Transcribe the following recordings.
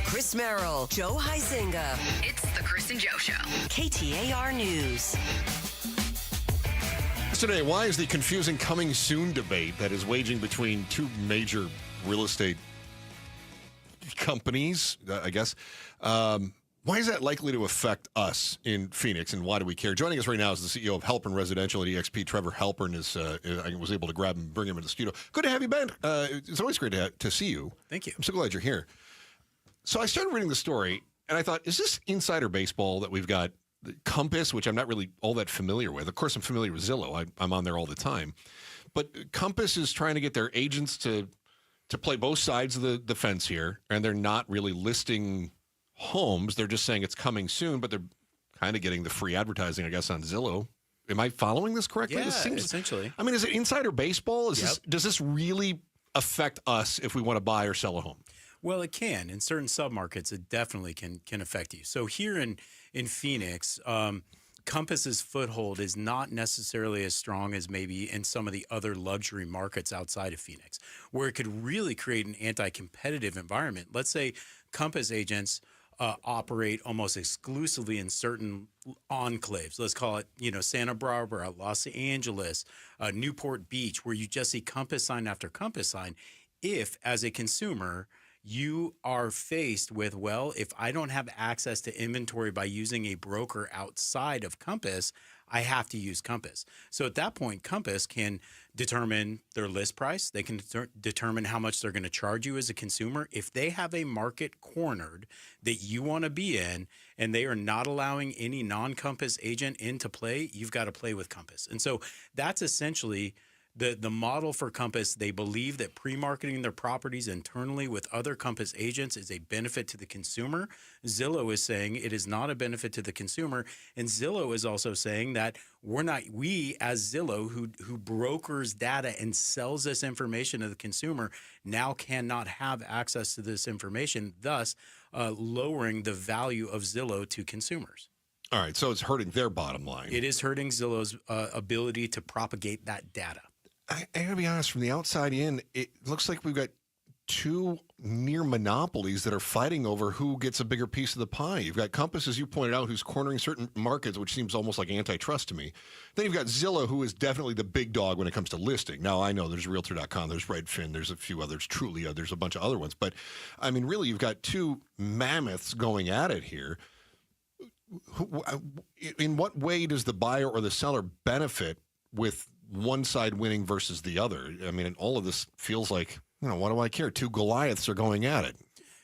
Chris Merrill, Joe Huizinga. It's the Chris and Joe Show. KTAR News. Today, why is the confusing coming soon debate that is waging between two major real estate companies, I guess, why is that likely to affect us in Phoenix, and why do we care? Joining us right now is the CEO of Halpern Residential at EXP. Trevor Halpern I was able to grab him and bring him into the studio. Good to have you, Ben. It's always great to see you. Thank you. I'm so glad you're here. So I started reading the story, and I thought, is this insider baseball that we've got? Compass, which I'm not really all that familiar with. Of course, I'm familiar with Zillow. I'm on there all the time. But Compass is trying to get their agents to play both sides of the fence here, and they're not really listing homes. They're just saying it's coming soon, but they're kind of getting the free advertising, I guess, on Zillow. Am I following this correctly? Yeah, essentially. I mean, is it insider baseball? Yep. Does this really affect us if we want to buy or sell a home? Well, it can. In certain submarkets, it definitely can affect you. So here in Phoenix, Compass's foothold is not necessarily as strong as maybe in some of the other luxury markets outside of Phoenix, where it could really create an anti-competitive environment. Let's say Compass agents operate almost exclusively in certain enclaves. Let's call it, Santa Barbara, Los Angeles, Newport Beach, where you just see Compass sign after Compass sign. If, as a consumer, you are faced with, well, if I don't have access to inventory by using a broker outside of Compass, I have to use Compass. So at that point, Compass can determine their list price. They can determine how much they're going to charge you as a consumer. If they have a market cornered that you want to be in and they are not allowing any non-Compass agent into play, you've got to play with Compass. And so that's essentially the model for Compass. They believe that pre-marketing their properties internally with other Compass agents is a benefit to the consumer. Zillow is saying it is not a benefit to the consumer. And Zillow is also saying that we as Zillow, who brokers data and sells this information to the consumer, now cannot have access to this information, thus lowering the value of Zillow to consumers. All right, so it's hurting their bottom line. It is hurting Zillow's ability to propagate that data. I gotta be honest, from the outside in, it looks like we've got two near monopolies that are fighting over who gets a bigger piece of the pie. You've got Compass, as you pointed out, who's cornering certain markets, which seems almost like antitrust to me. Then you've got Zillow, who is definitely the big dog when it comes to listing. Now, I know there's Realtor.com, there's Redfin, there's a few others, Trulia, there's a bunch of other ones. But, I mean, really, you've got two mammoths going at it here. In what way does the buyer or the seller benefit with one side winning versus the other? I mean, all of this feels like, what do I care? Two Goliaths are going at it.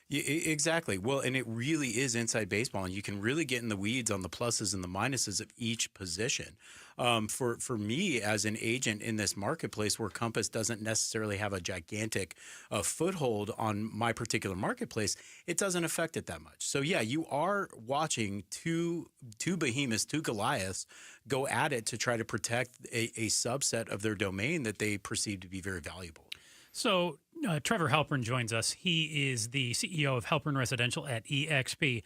Yeah, exactly. Well, and it really is inside baseball, and you can really get in the weeds on the pluses and the minuses of each position. For me as an agent in this marketplace where Compass doesn't necessarily have a gigantic foothold on my particular marketplace, it doesn't affect it that much. So yeah, you are watching two behemoths, two Goliaths go at it to try to protect a subset of their domain that they perceive to be very valuable. So Trevor Halpern joins us. He is the CEO of Halpern Residential at EXP.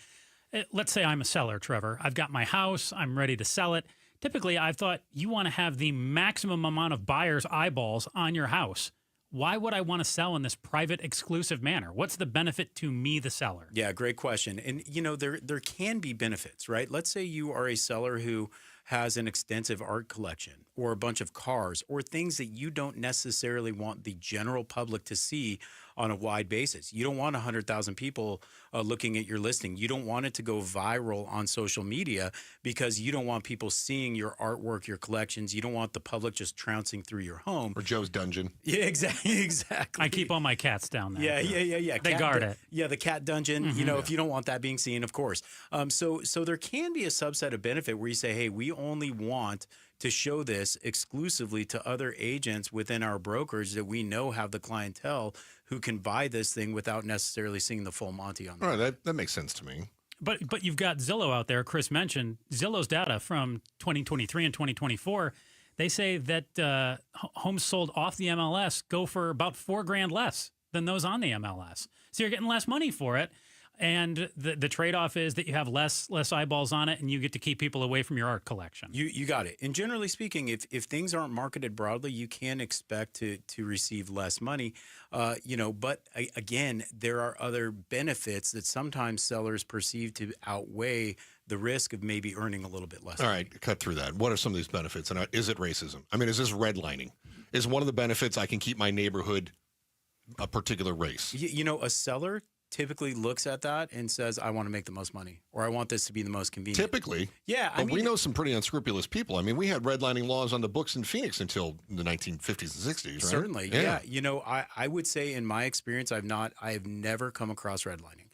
Let's say I'm a seller, Trevor. I've got my house. I'm ready to sell it. Typically, I've thought you want to have the maximum amount of buyers' eyeballs on your house. Why would I want to sell in this private, exclusive manner? What's the benefit to me, the seller? Yeah, great question. And, there can be benefits, right? Let's say you are a seller who has an extensive art collection or a bunch of cars or things that you don't necessarily want the general public to see on a wide basis. You don't want 100,000 people looking at your listing. You don't want it to go viral on social media because you don't want people seeing your artwork, your collections. You don't want the public just trouncing through your home. Or Joe's dungeon. Yeah, exactly. I keep all my cats down there. Yeah. They guard it. Yeah, the cat dungeon, if you don't want that being seen, of course. So there can be a subset of benefit where you say, hey, we only want to show this exclusively to other agents within our brokers that we know have the clientele who can buy this thing without necessarily seeing the full Monty on that. All right, that makes sense to me. But you've got Zillow out there. Chris mentioned Zillow's data from 2023 and 2024. They say that homes sold off the MLS go for about $4,000 less than those on the MLS. So you're getting less money for it. And the trade-off is that you have less eyeballs on it, and you get to keep people away from your art collection. You got it. And generally speaking, if things aren't marketed broadly, you can expect to receive less money. But again, there are other benefits that sometimes sellers perceive to outweigh the risk of maybe earning a little bit less. All right, cut through that. What are some of these benefits? And is it racism? I mean, is this redlining? Is one of the benefits I can keep my neighborhood a particular race? A seller typically looks at that and says, I want to make the most money, or I want this to be the most convenient. Typically. Yeah. But we know some pretty unscrupulous people. I mean, we had redlining laws on the books in Phoenix until the 1950s and 60s, right? Certainly. Yeah. I would say in my experience, I have never come across redlining.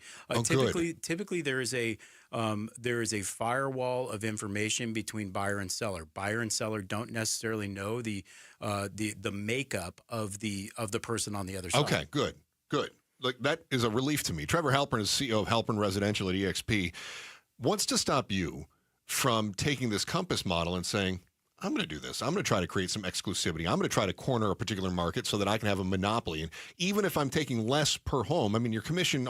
Typically there is a firewall of information between buyer and seller. Buyer and seller don't necessarily know the makeup of the person on the other side. Okay, good. Like, that is a relief to me. Trevor Halpern is CEO of Halpern Residential at EXP. Wants to stop you from taking this Compass model and saying, I'm going to do this. I'm going to try to create some exclusivity. I'm going to try to corner a particular market so that I can have a monopoly. And even if I'm taking less per home, I mean, your commission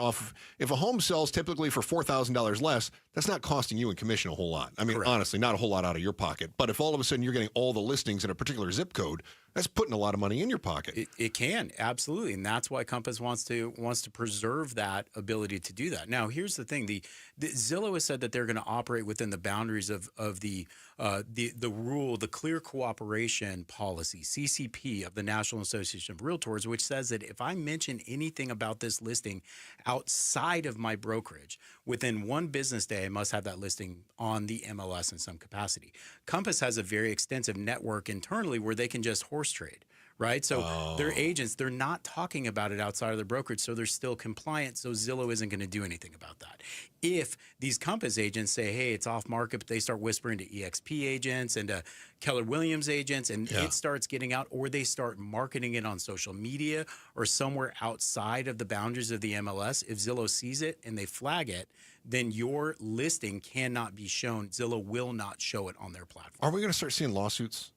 if a home sells typically for $4,000 less, that's not costing you in commission a whole lot. I mean, honestly, not a whole lot out of your pocket. But if all of a sudden you're getting all the listings in a particular zip code, that's putting a lot of money in your pocket. It can, absolutely. And that's why Compass wants to preserve that ability to do that. Now, here's the thing. The Zillow has said that they're going to operate within the boundaries of the rule, the Clear Cooperation Policy, CCP, of the National Association of Realtors, which says that if I mention anything about this listing outside of my brokerage, within one business day, I must have that listing on the MLS in some capacity. Compass has a very extensive network internally where they can just horse trade, right? So their agents, they're not talking about it outside of their brokerage, so they're still compliant, so Zillow isn't going to do anything about that. If these Compass agents say, hey, it's off market, but they start whispering to EXP agents and to Keller Williams agents, and it starts getting out, or they start marketing it on social media or somewhere outside of the boundaries of the MLS, if Zillow sees it and they flag it, then your listing cannot be shown. Zillow will not show it on their platform. Are we going to start seeing lawsuits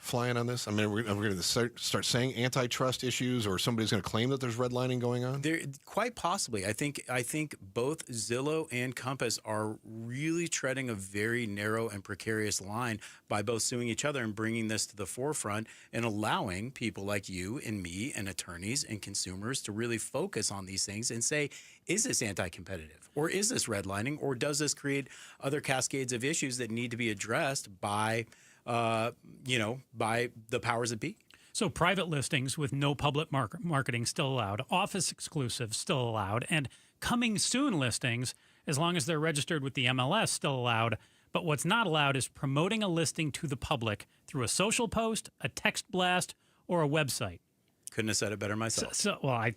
flying on this? I mean, are we going to start saying antitrust issues, or somebody's going to claim that there's redlining going on? There, quite possibly. I think both Zillow and Compass are really treading a very narrow and precarious line by both suing each other and bringing this to the forefront and allowing people like you and me and attorneys and consumers to really focus on these things and say, is this anti-competitive, or is this redlining, or does this create other cascades of issues that need to be addressed by by the powers that be? So private listings with no public marketing still allowed, office exclusive still allowed, and coming soon listings, as long as they're registered with the MLS, still allowed. But what's not allowed is promoting a listing to the public through a social post, a text blast, or a website. Couldn't have said it better myself. I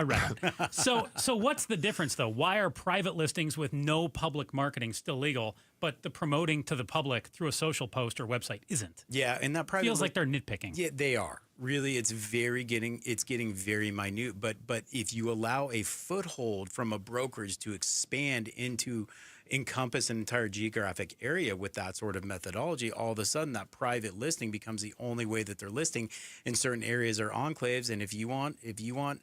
read it. So what's the difference, though? Why are private listings with no public marketing still legal, but the promoting to the public through a social post or website isn't? Yeah, and that private feels like they're nitpicking. Yeah, they are. Really, it's getting very minute. But if you allow a foothold from a brokerage to expand into encompass an entire geographic area with that sort of methodology, all of a sudden that private listing becomes the only way that they're listing in certain areas or enclaves. And if you want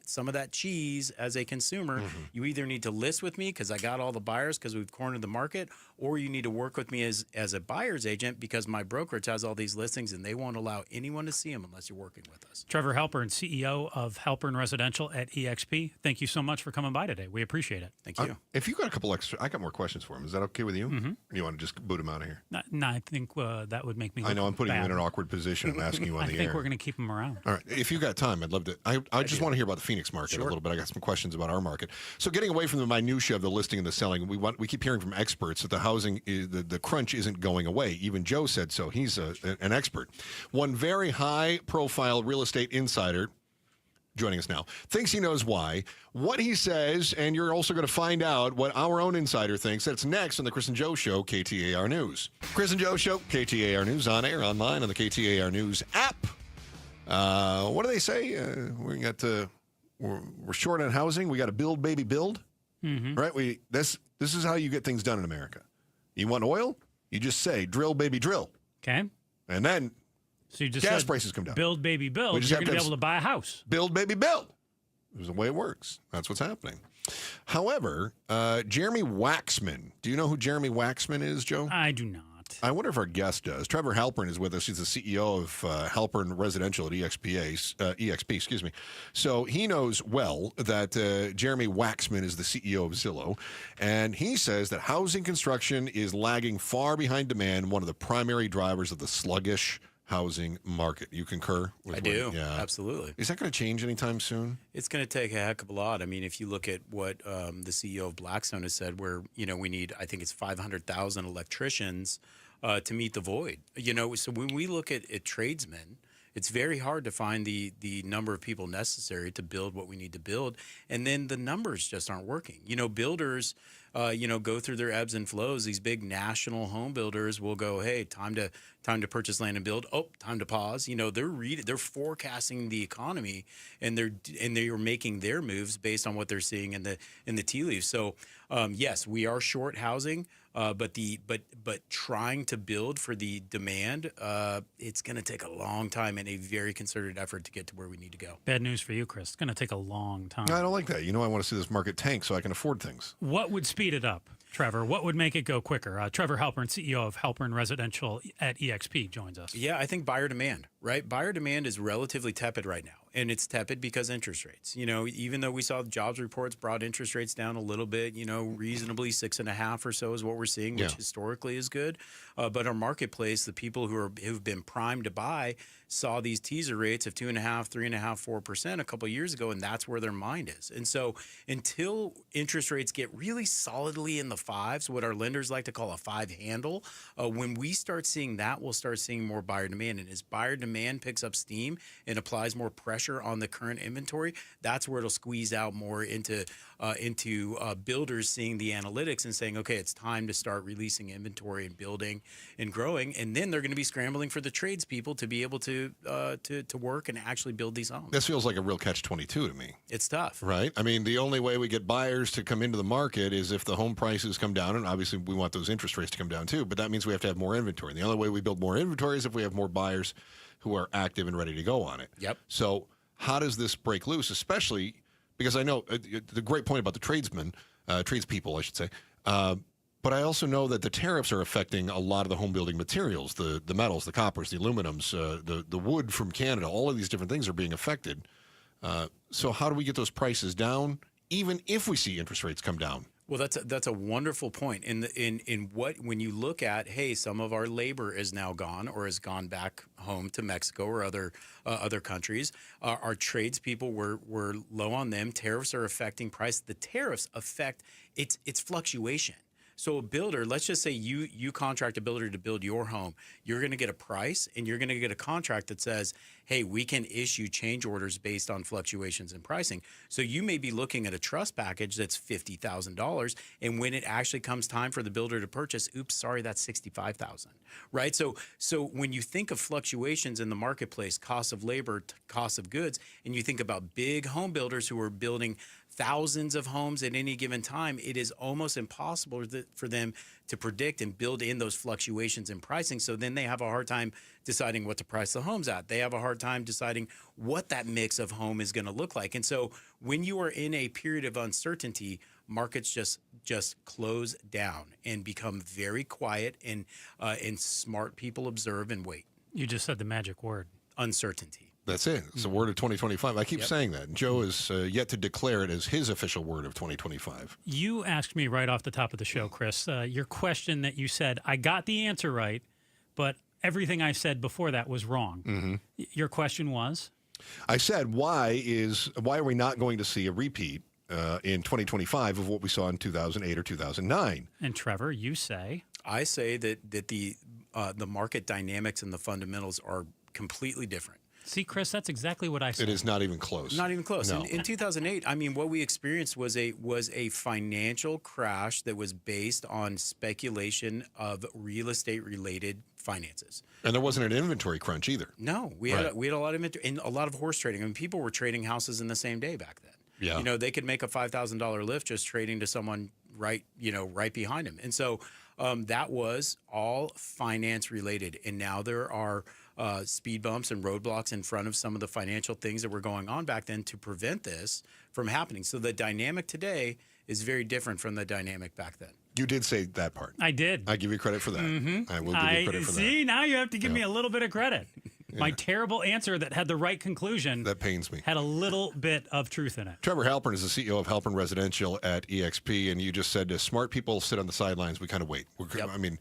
some of that cheese as a consumer, you either need to list with me because I got all the buyers because we've cornered the market, or you need to work with me as a buyer's agent because my brokerage has all these listings and they won't allow anyone to see them unless you're working with us. Trevor Halpern, CEO of Halpern Residential at EXP. Thank you so much for coming by today. We appreciate it. Thank you. If you got a couple extra, I got more questions for him. Is that okay with you? Or you want to just boot him out of here? No, I think that would make me. I know I'm putting you in an awkward position. I'm asking you on the air. I think we're going to keep him around. All right. If you got time, I'd love to. I just want to hear about the Phoenix market a little bit. I got some questions about our market. So getting away from the minutia of the listing and the selling, we keep hearing from experts that the housing, the crunch isn't going away. Even Joe said so. He's an expert. One very high-profile real estate insider joining us now thinks he knows why. What he says, and you're also going to find out what our own insider thinks. That's next on the Chris and Joe Show, KTAR News. Chris and Joe Show, KTAR News, on air, online, on the KTAR News app. What do they say? We're short on housing. We got to build, baby, build. Right? This is how you get things done in America. You want oil? You just say, drill, baby, drill. Okay. And then so you just gas prices come down. Build, baby, build. You're going to be able to buy a house. Build, baby, build. This is the way it works. That's what's happening. However, Jeremy Waxman. Do you know who Jeremy Waxman is, Joe? I do not. I wonder if our guest does. Trevor Halpern is with us. He's the CEO of Halpern Residential at EXP, excuse me. So he knows well that Jeremy Waxman is the CEO of Zillow, and he says that housing construction is lagging far behind demand, one of the primary drivers of the sluggish housing market. You concur with I do. Absolutely. Is that going to change anytime soon? It's going to take a heck of a lot. I mean, if you look at what the CEO of Blackstone has said, where, we need, I think it's 500,000 electricians to meet the void. So when we look at tradesmen, it's very hard to find the number of people necessary to build what we need to build. And then the numbers just aren't working. Builders, go through their ebbs and flows. These big national home builders will go, hey, time to purchase land and build. Oh, time to pause. They're forecasting the economy, and they're making their moves based on what they're seeing in the tea leaves. So yes, we are short housing. But trying to build for the demand, it's going to take a long time and a very concerted effort to get to where we need to go. Bad news for you, Chris. It's going to take a long time. I don't like that. I want to see this market tank so I can afford things. What would speed it up, Trevor? What would make it go quicker? Trevor Halpern, CEO of Halpern Residential at EXP, joins us. Yeah, I think buyer demand, right? Buyer demand is relatively tepid right now. And it's tepid because interest rates. Even though we saw jobs reports brought interest rates down a little bit, reasonably 6.5 or so is what we're seeing, which historically is good. But our marketplace, the people who've been primed to buy, saw these teaser rates of 2.5%, 3.5%, 4% a couple of years ago, and that's where their mind is. And so until interest rates get really solidly in the fives, what our lenders like to call a 5 handle, when we start seeing that, we'll start seeing more buyer demand. And as buyer demand picks up steam and applies more pressure on the current inventory, that's where it'll squeeze out more into builders seeing the analytics and saying, okay, it's time to start releasing inventory and building and growing. And then they're going to be scrambling for the tradespeople to be able to work and actually build these homes. This feels like a real catch-22 to me. It's tough. Right? I mean, the only way we get buyers to come into the market is if the home prices come down, and obviously we want those interest rates to come down too, but that means we have to have more inventory. And the only way we build more inventory is if we have more buyers who are active and ready to go on it. Yep. So how does this break loose, especially because I know the great point about the tradespeople, I should say, but I also know that the tariffs are affecting a lot of the home building materials, the metals, the coppers, the aluminums, the wood from Canada. All of these different things are being affected. So how do we get those prices down, even if we see interest rates come down? Well, that's a wonderful point. When you look at, hey, some of our labor is now gone or has gone back home to Mexico or other countries. Our tradespeople were low on them. Tariffs are affecting price. The tariffs affect its fluctuation. So a builder, let's just say you contract a builder to build your home. You're going to get a price, and you're going to get a contract that says, hey, we can issue change orders based on fluctuations in pricing. So you may be looking at a trust package that's $50,000, and when it actually comes time for the builder to purchase, oops, sorry, that's $65,000, right? So when you think of fluctuations in the marketplace, cost of labor, cost of goods, and you think about big home builders who are building thousands of homes at any given time, it is almost impossible for them to predict and build in those fluctuations in pricing. So then they have a hard time deciding what to price the homes at. They have a hard time deciding what that mix of home is going to look like. And so when you are in a period of uncertainty, markets just close down and become very quiet, and smart people observe and wait. You just said the magic word. Uncertainty. That's it. It's the word of 2025. I keep saying that. Joe is yet to declare it as his official word of 2025. You asked me right off the top of the show, Chris, your question that you said, I got the answer right, but everything I said before that was wrong. Mm-hmm. Your question was? I said, why are we not going to see a repeat in 2025 of what we saw in 2008 or 2009? And Trevor, you say? I say that the market dynamics and the fundamentals are completely different. See, Chris, that's exactly what I said. It is not even close. Not even close. No. In 2008, I mean, what we experienced was a financial crash that was based on speculation of real estate related finances. And there wasn't an inventory crunch either. No, we had a lot of inventory and a lot of horse trading. I mean, people were trading houses in the same day back then. Yeah. They could make a $5,000 lift just trading to someone right behind him. And so that was all finance related. And now there are speed bumps and roadblocks in front of some of the financial things that were going on back then to prevent this from happening. So the dynamic today is very different from the dynamic back then. You did say that part. I did. I give you credit for that. I will give you credit for see, now you have to give me a little bit of credit. My terrible answer that had the right conclusion that. That pains me. had a little bit of truth in it. Trevor Halpern is the CEO of Halpern Residential at EXP, and you just said smart people sit on the sidelines. We kind of wait. I mean,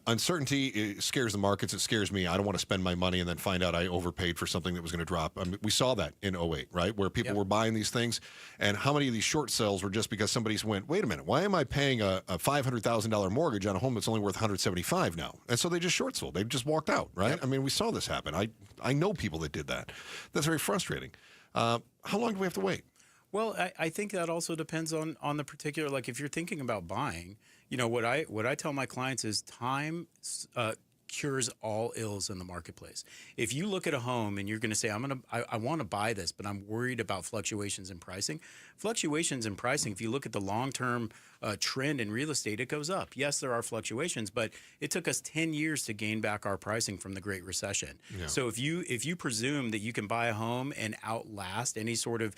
uncertainty it scares the markets. It scares me. I don't want to spend my money and then find out I overpaid for something that was going to drop. I mean, we saw that in 08, right, where people were buying these things, and how many of these short sales were just because somebody went, wait a minute, why am I paying a $500,000 mortgage on a home that's only worth $175,000 now? And so they just short sold. They just walked out, right? I mean, we saw this happen. I know people that did that. That's very frustrating. How long do we have to wait? Well, I think that also depends on the particular, like if you're thinking about buying, you know, what I tell my clients is time cures all ills in the marketplace. If you look at a home and you're going to say, I want to buy this, but I'm worried about fluctuations in pricing. Fluctuations in pricing, if you look at the long-term trend in real estate, it goes up. Yes, there are fluctuations, but it took us 10 years to gain back our pricing from the Great Recession. Yeah. So if you presume that you can buy a home and outlast any sort of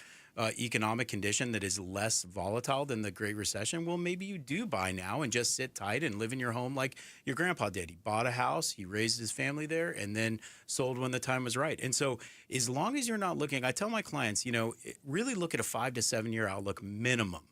economic condition that is less volatile than the Great Recession, well, maybe you do buy now and just sit tight and live in your home like your grandpa did. He bought a house, he raised his family there, and then sold when the time was right. And so as long as you're not looking, I tell my clients, you know, really look at a 5 to 7 year outlook minimum.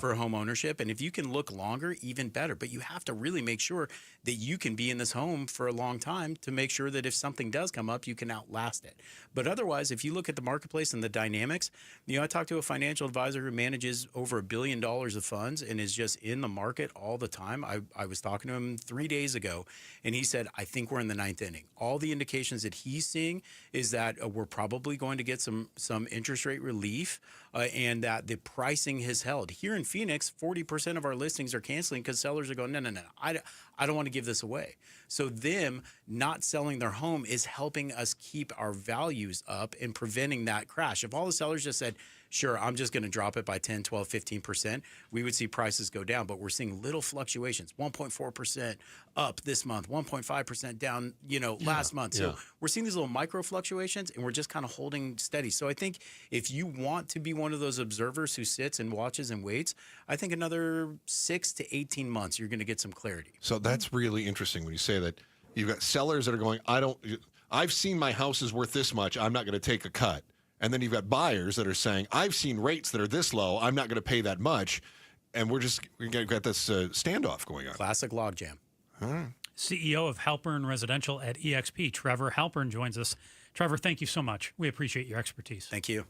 For home ownership. And if you can look longer, even better. But you have to really make sure that you can be in this home for a long time to make sure that if something does come up, you can outlast it. But otherwise, if you look at the marketplace and the dynamics, you know, I talked to a financial advisor who manages over $1 billion of funds and is just in the market all the time. I was talking to him 3 days ago, and he said, I think we're in the 9th inning. All the indications that he's seeing is that we're probably going to get some interest rate relief and that the pricing has held. Here in Phoenix, 40% of our listings are canceling because sellers are going, no, I don't want to give this away. So them not selling their home is helping us keep our values up and preventing that crash. If all the sellers just said, sure, I'm just going to drop it by 10, 12, 15%, we would see prices go down. But we're seeing little fluctuations, 1.4% up this month, 1.5% down, you know, last month. So we're seeing these little micro fluctuations, and we're just kind of holding steady. So I think if you want to be one of those observers who sits and watches and waits, I think another 6 to 18 months, you're going to get some clarity. So that's really interesting when you say that you've got sellers that are going, I've seen my house is worth this much, I'm not going to take a cut. And then you've got buyers that are saying, I've seen rates that are this low, I'm not going to pay that much. And we've got this standoff going on. Classic logjam. CEO of Halpern Residential at EXP, Trevor Halpern, joins us. Trevor, thank you so much. We appreciate your expertise. Thank you.